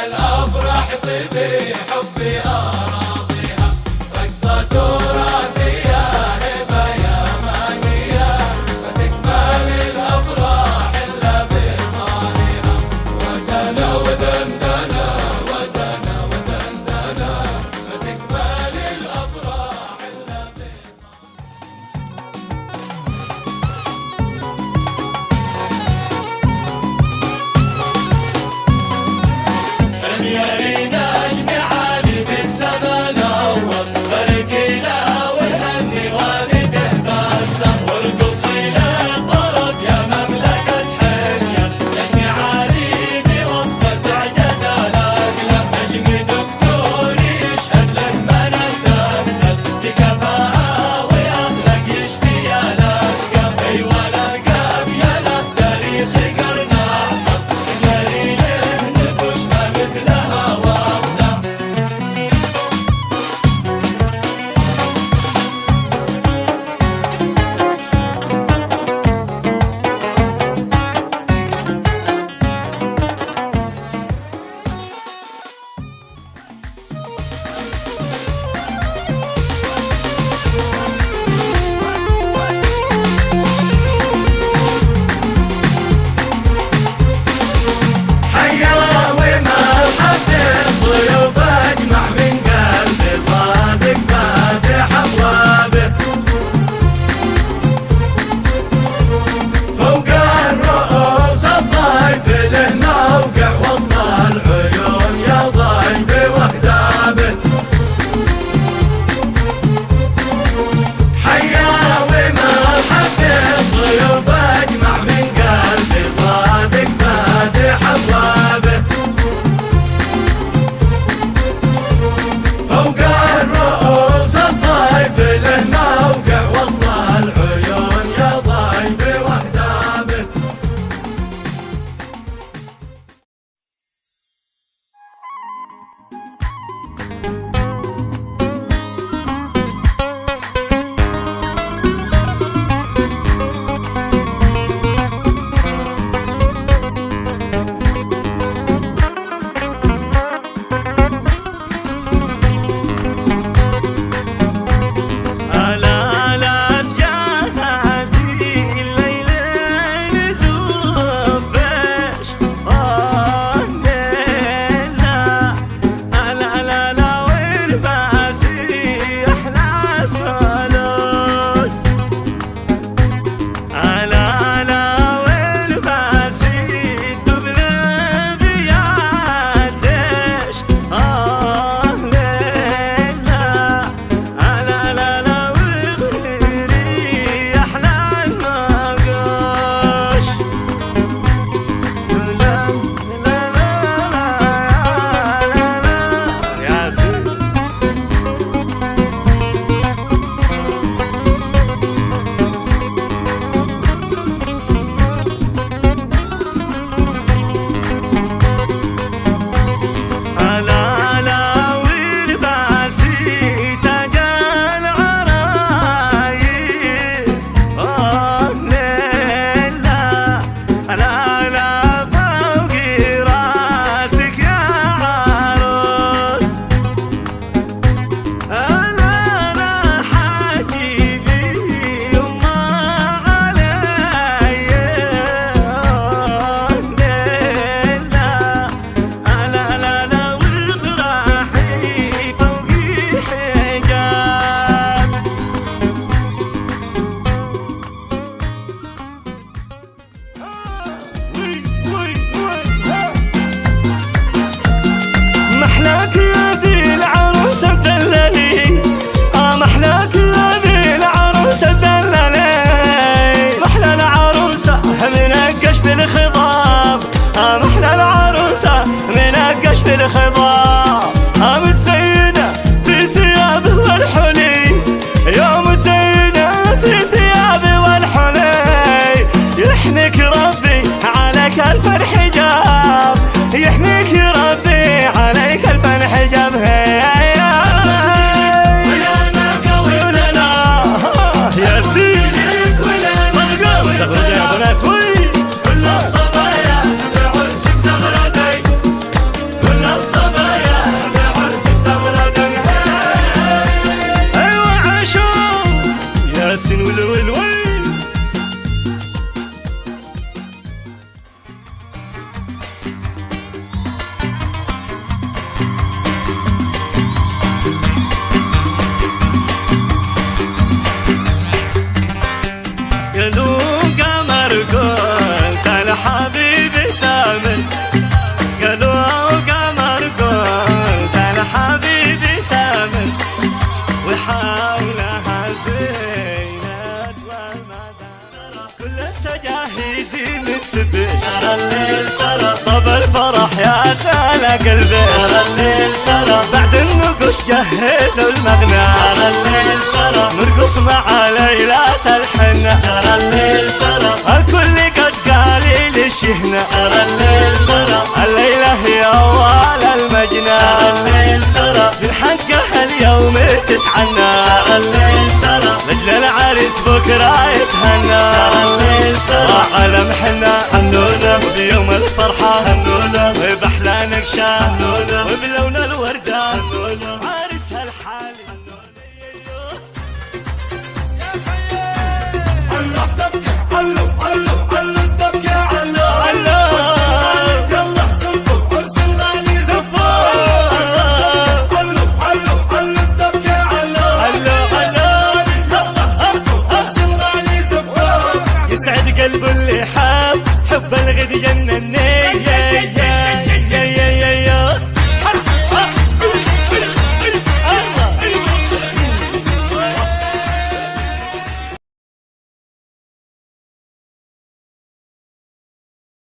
الأفراح طيبي حبي أراضيها، رقصة تراثية هبة يمانية، فتكمل الأفراح إلا بطاريها. ودنا ودندنا ودنا ودندنا، فتكمل الأفراح إلا بطاريها. يا نجم عالي بالسما سامر قالوا قمر قلت انا حبيبي سامر وحولها زينة والمدى كل التجاهيزين نكسب سرى الليل سرى طب الفرح يا سلا قلبي سرى الليل سرى بعد النقوش جهزوا المغنى سرى الليل سرى نرقص مع ليلة الحنة سرى الليل سرى الكل قد قال ليش هنا سرى الليل سرى الليلة هي أول المجنى سرى الليل سرى من حقها اليوم تتعنى سرى الليل سرى لجل العريس بكرة يتهنى سرى الليل سرى على محنة